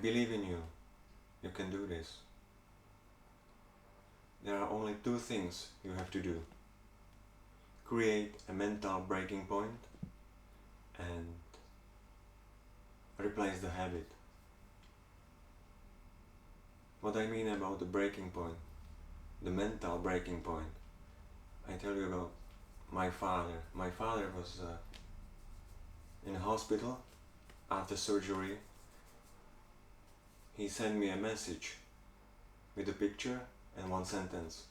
believe in you. You can do this. There are only two things you have to do. Create a mental breaking point and replace the habit. What I mean about the breaking point, the mental breaking point, I tell you about my father. My father was in a hospital after surgery. He sent me a message with a picture and one sentence.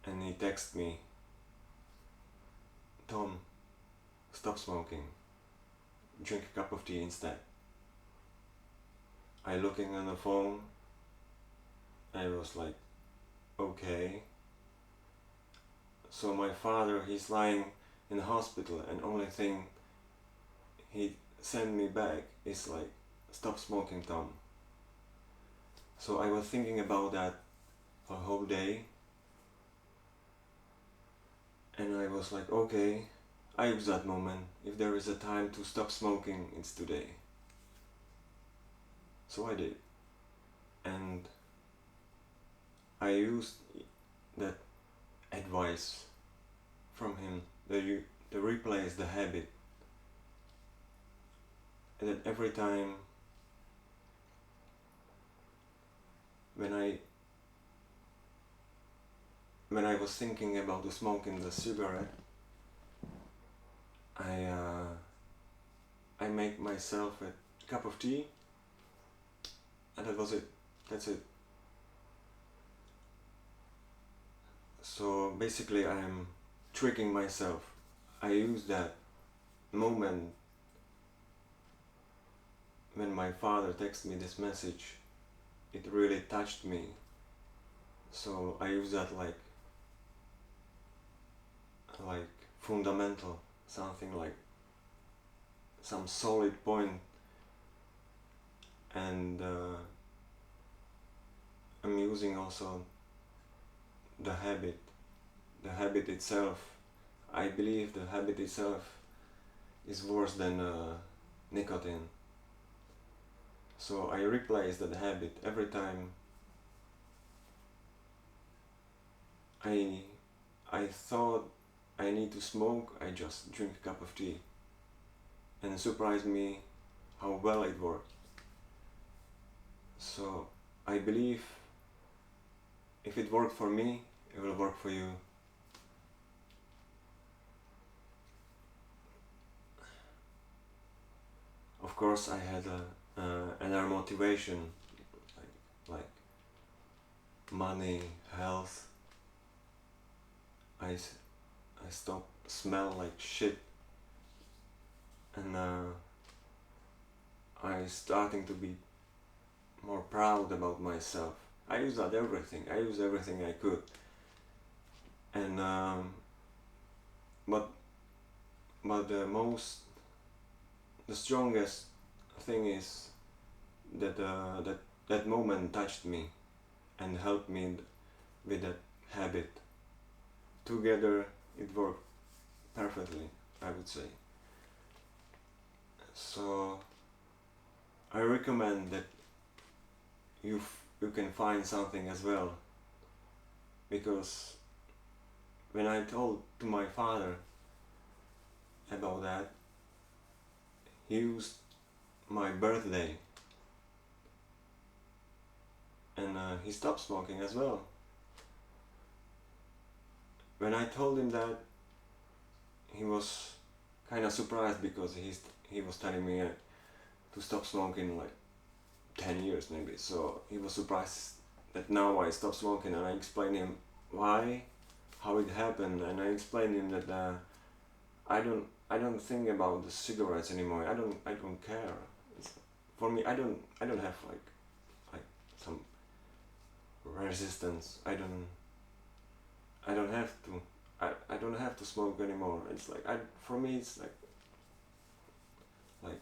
And he texted me, "Tom, stop smoking. Drink a cup of tea instead." I looking on the phone, I was like, okay. So my father, he's lying in the hospital, and only thing he sent me back is like, "Stop smoking, Tom." So I was thinking about that a whole day, and I was like, okay, I use that moment. If there is a time to stop smoking, it's today. So I did, and I used that advice from him, to replace the habit, and that every time when I was thinking about the smoking the cigarette, I make myself a cup of tea, and that was it. That's it. So basically I'm tricking myself. I use that moment when my father texted me this message. It really touched me. So I use that like fundamental, something like some solid point, and I'm using also the habit itself. I believe the habit itself is worse than nicotine. So I replace that habit every time I thought I need to smoke. I just drink a cup of tea, and it surprised me how well it worked. So I believe if it worked for me, it will work for you. Of course, I had another motivation, like money, health. I stopped smell like shit, and I starting to be more proud about myself. I use that everything. I use everything I could, and but the strongest thing is that that moment touched me and helped me with that habit. Together, it worked perfectly, I would say. So I recommend that you can find something as well, because when I told to my father about that, he used my birthday, and he stopped smoking as well. When I told him that, he was kind of surprised, because he was telling me to stop smoking like 10 years maybe. So he was surprised that now I stopped smoking, and I explained him why, how it happened, and I explained him that I don't think about the cigarettes anymore. I don't care. For me, I don't have like some resistance. I don't have to. I don't have to smoke anymore. It's like for me it's like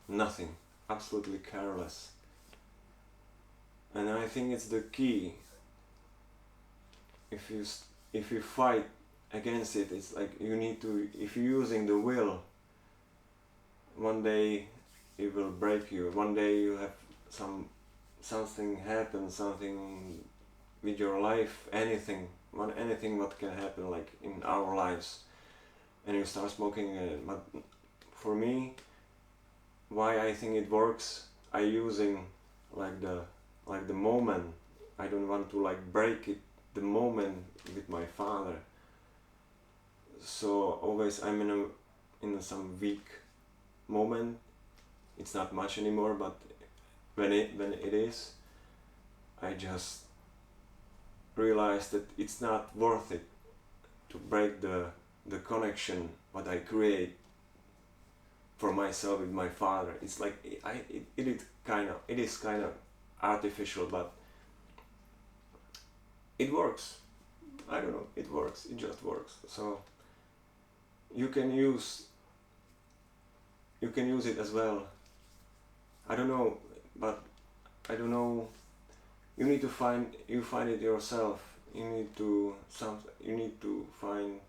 nothing, absolutely careless. And I think it's the key. If you fight against it, it's like you need to. If you're using the will, one day it will break you. One day you have something happen, something with your life, anything what can happen like in our lives, and you start smoking again. But for me, why I think it works, I using like the moment. I don't want to like break it, the moment with my father. So always I'm in some weak moment. It's not much anymore, but when it is, I just realize that it's not worth it to break the connection what I create for myself with my father. It's like it is kind of artificial, but it works. I don't know, it works, it just works. So you can use it as well. I don't know, but I don't know, you need to find it yourself. You need to find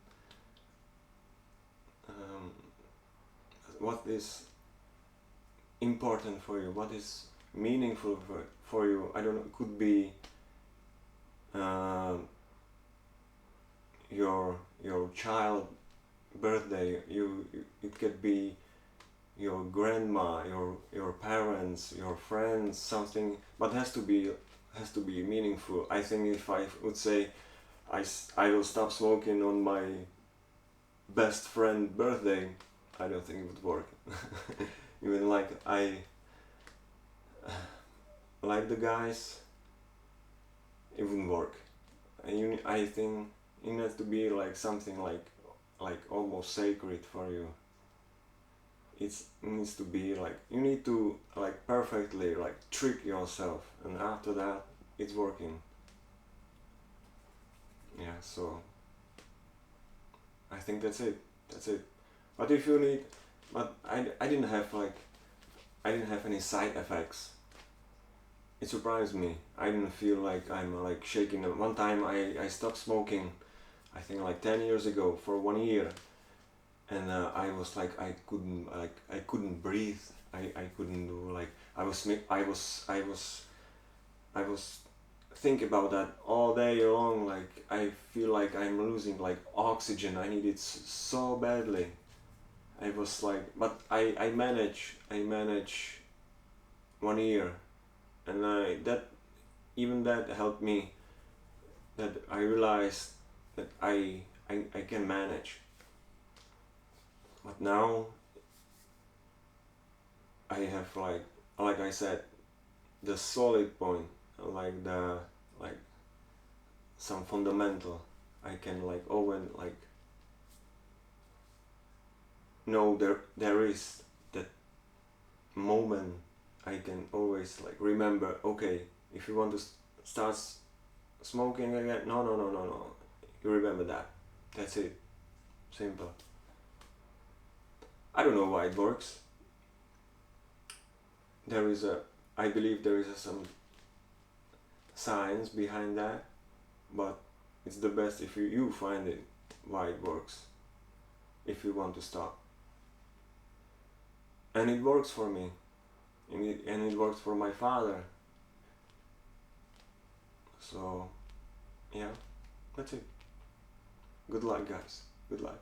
um, what is important for you, what is meaningful for you. I don't know, it could be your child birthday, it could be your grandma, your parents, your friends, something, but has to be meaningful. I think if I would say I will stop smoking on my best friend birthday, I don't think it would work. Even like I like the guys, it wouldn't work. And I think it has to be like something like almost sacred for you. It needs to be like, you need to like perfectly like trick yourself, and after that it's working. Yeah, so I think that's it. But if you need, but I didn't have any side effects. It surprised me. I didn't feel like I'm like shaking. One time I stopped smoking, I think like 10 years ago, for 1 year, and I was like I couldn't breathe. I couldn't do like I was think about that all day long. Like I feel like I'm losing like oxygen. I need it so badly. I was like, but I manage 1 year, and that helped me. That I realized that I can manage. But now I have like I said, the solid point, like some fundamental. I can like Owen like know there is that moment. I can always like remember. Okay, if you want to start smoking again, no. You remember that. That's it. Simple. I don't know why it works. There is a, I believe there is some science behind that, but it's the best if you find it why it works, if you want to stop. And it works for me, and it works for my father. So yeah, that's it. Good luck, guys. Good luck.